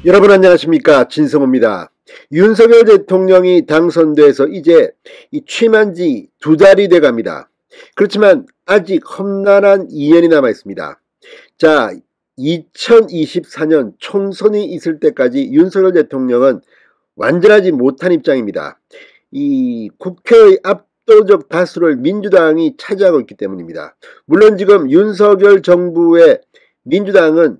여러분 안녕하십니까, 진성호입니다. 윤석열 대통령이 당선돼서 이제 취임한 지 2달이 돼 갑니다. 그렇지만 아직 험난한 2년이 남아 있습니다. 자, 2024년 총선이 있을 때까지 윤석열 대통령은 완전하지 못한 입장입니다. 이 국회의 압도적 다수를 민주당이 차지하고 있기 때문입니다. 물론 지금 윤석열 정부의 민주당은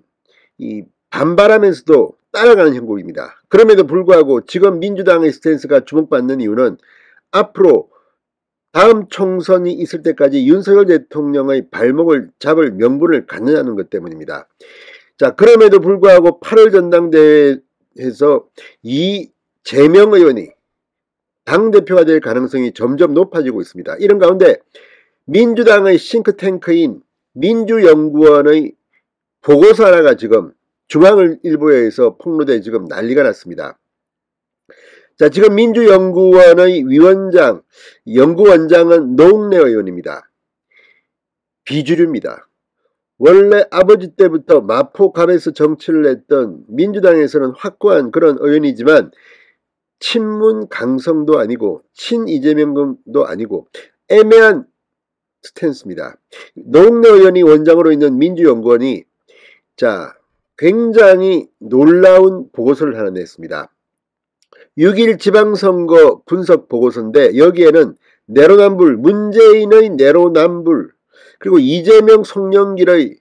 반발하면서도 따라가는 형국입니다. 그럼에도 불구하고 지금 민주당의 스탠스가 주목받는 이유는 앞으로 다음 총선이 있을 때까지 윤석열 대통령의 발목을 잡을 명분을 갖느냐는 것 때문입니다. 자, 그럼에도 불구하고 8월 전당대회에서 이재명 의원이 당대표가 될 가능성이 점점 높아지고 있습니다. 이런 가운데 민주당의 싱크탱크인 민주연구원의 보고서 하나가 지금 중앙일보에서 폭로돼 지금 난리가 났습니다. 자, 지금 민주연구원의 연구원장은 노웅래 의원입니다. 비주류입니다. 원래 아버지 때부터 마포갑에서 정치를 했던 민주당에서는 확고한 그런 의원이지만 친문 강성도 아니고 친 이재명도 아니고 애매한 스탠스입니다. 노웅래 의원이 원장으로 있는 민주연구원이 굉장히 놀라운 보고서를 하나 냈습니다. 6.1 지방선거 분석 보고서인데 여기에는 내로남불, 문재인의 내로남불, 그리고 이재명, 송영길의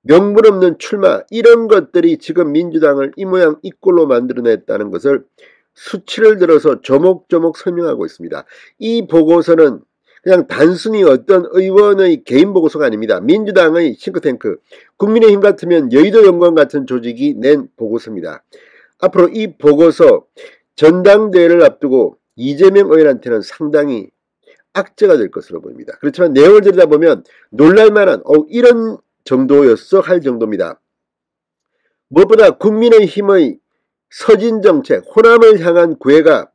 명분 없는 출마, 이런 것들이 지금 민주당을 이 모양 이 꼴로 만들어냈다는 것을 수치를 들어서 조목조목 설명하고 있습니다. 이 보고서는 그냥 단순히 어떤 의원의 개인 보고서가 아닙니다. 민주당의 싱크탱크, 국민의힘 같으면 여의도연구원 같은 조직이 낸 보고서입니다. 앞으로 이 보고서 전당대회를 앞두고 이재명 의원한테는 상당히 악재가 될 것으로 보입니다. 그렇지만 내용을 들여다보면 놀랄만한 이런 정도였어 할 정도입니다. 무엇보다 국민의힘의 서진정책, 호남을 향한 구애가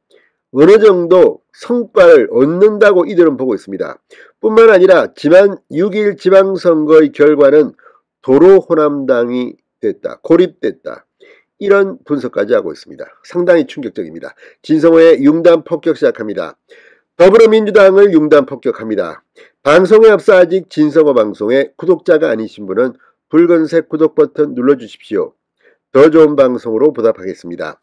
어느 정도 성과를 얻는다고 이들은 보고 있습니다. 뿐만 아니라 지난 6.1 지방선거의 결과는 도로 호남당이 됐다, 고립됐다, 이런 분석까지 하고 있습니다. 상당히 충격적입니다. 진성호의 융단 폭격 시작합니다. 더불어민주당을 융단 폭격합니다. 방송에 앞서 아직 진성호 방송에 구독자가 아니신 분은 붉은색 구독 버튼 눌러주십시오. 더 좋은 방송으로 보답하겠습니다.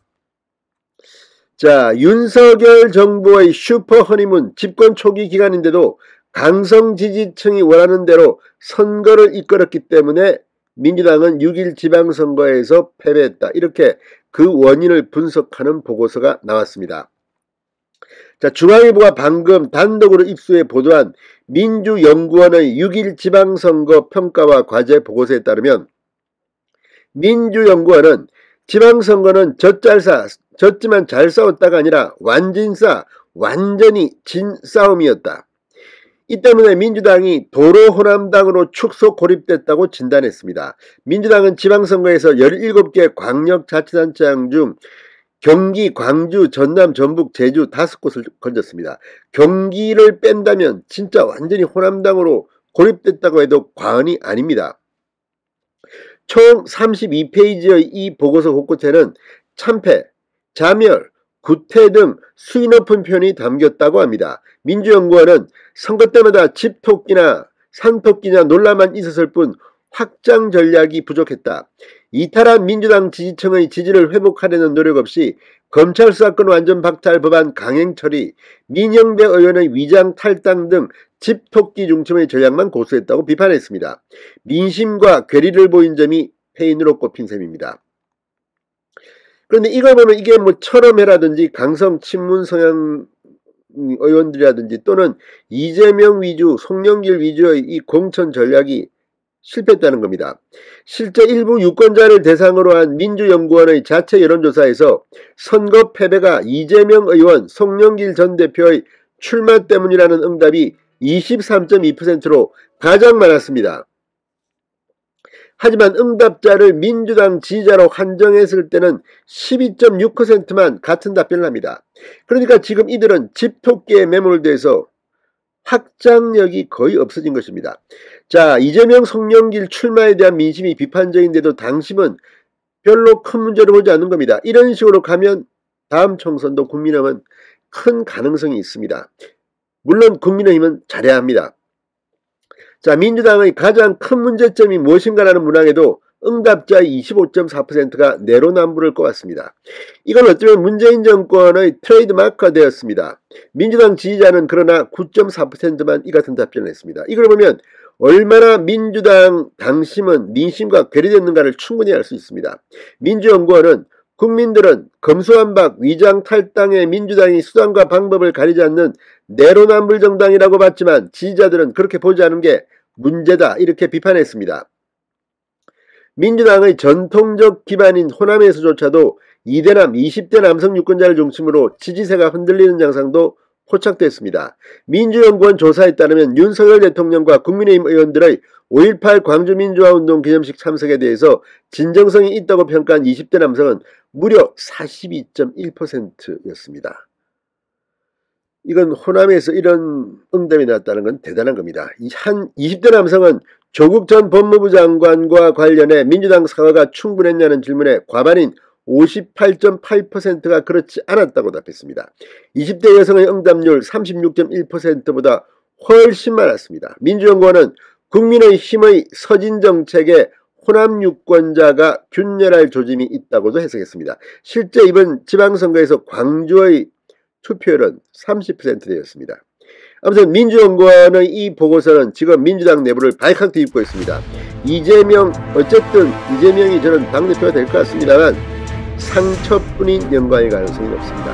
자, 윤석열 정부의 슈퍼 허니문 집권 초기 기간인데도 강성 지지층이 원하는 대로 선거를 이끌었기 때문에 민주당은 6.1 지방선거에서 패배했다, 이렇게 그 원인을 분석하는 보고서가 나왔습니다. 자, 중앙일보가 방금 단독으로 입수해 보도한 민주연구원의 6.1 지방선거 평가와 과제 보고서에 따르면 민주연구원은 지방선거는 졌지만 잘 싸웠다가 아니라 완전히 진 싸움이었다. 이 때문에 민주당이 도로 호남당으로 축소 고립됐다고 진단했습니다. 민주당은 지방선거에서 17개 광역자치단체장 중 경기, 광주, 전남, 전북, 제주 5곳을 건졌습니다. 경기를 뺀다면 진짜 완전히 호남당으로 고립됐다고 해도 과언이 아닙니다. 총 32페이지의 이 보고서 곳곳에는 참패, 자멸, 구태 등 수위 높은 표현이 담겼다고 합니다. 민주연구원은 선거 때마다 집토끼나 산토끼냐 논란만 있었을 뿐 확장 전략이 부족했다. 이탈한 민주당 지지층의 지지를 회복하려는 노력 없이 검찰 수사권 완전 박탈 법안 강행 처리, 민영배 의원의 위장 탈당 등 집토끼 중심의 전략만 고수했다고 비판했습니다. 민심과 괴리를 보인 점이 패인으로 꼽힌 셈입니다. 그런데 이걸 보면 이게 철험회라든지 강성 친문 성향 의원들이라든지 또는 이재명 위주, 송영길 위주의 이 공천 전략이 실패했다는 겁니다. 실제 일부 유권자를 대상으로 한 민주연구원의 자체 여론조사에서 선거 패배가 이재명 의원, 송영길 전 대표의 출마 때문이라는 응답이 23.2%로 가장 많았습니다. 하지만 응답자를 민주당 지지자로 한정했을 때는 12.6%만 같은 답변을 합니다. 그러니까 지금 이들은 집토끼에 매몰돼서 확장력이 거의 없어진 것입니다. 자, 이재명, 송영길 출마에 대한 민심이 비판적인데도 당심은 별로 큰 문제로 보지 않는 겁니다. 이런 식으로 가면 다음 총선도 국민의힘은 큰 가능성이 있습니다. 물론 국민의힘은 잘해야 합니다. 자, 민주당의 가장 큰 문제점이 무엇인가라는 문항에도 응답자의 25.4%가 내로남불을 꼽았습니다. 이건 어쩌면 문재인 정권의 트레이드 마크가 되었습니다. 민주당 지지자는 그러나 9.4%만 이 같은 답변을 했습니다. 이걸 보면 얼마나 민주당 당심은 민심과 괴리됐는가를 충분히 알 수 있습니다. 민주연구원은 국민들은 검수완박, 위장탈당의 민주당이 수단과 방법을 가리지 않는 내로남불 정당이라고 봤지만 지지자들은 그렇게 보지 않은 게 문제다, 이렇게 비판했습니다. 민주당의 전통적 기반인 호남에서조차도 2대남 20대 남성 유권자를 중심으로 지지세가 흔들리는 양상도 포착됐습니다. 민주연구원 조사에 따르면 윤석열 대통령과 국민의힘 의원들의 5.18 광주민주화운동 기념식 참석에 대해서 진정성이 있다고 평가한 20대 남성은 무려 42.1%였습니다. 이건 호남에서 이런 응답이 나왔다는 건 대단한 겁니다. 한 20대 남성은 조국 전 법무부 장관과 관련해 민주당 사과가 충분했냐는 질문에 과반인 58.8%가 그렇지 않았다고 답했습니다. 20대 여성의 응답률 36.1%보다 훨씬 많았습니다. 민주연구원은 국민의힘의 서진정책에 호남 유권자가 균열할 조짐이 있다고도 해석했습니다. 실제 이번 지방선거에서 광주의 투표율은 30%되었습니다. 아무튼 민주연구원의 이 보고서는 지금 민주당 내부를 발칵 뒤집고 있습니다. 어쨌든 이재명이 저는 당대표가 될 것 같습니다만 상처뿐인 연관일 가능성이 높습니다.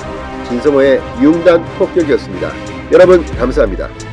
진성호의 융단 폭격이었습니다. 여러분 감사합니다.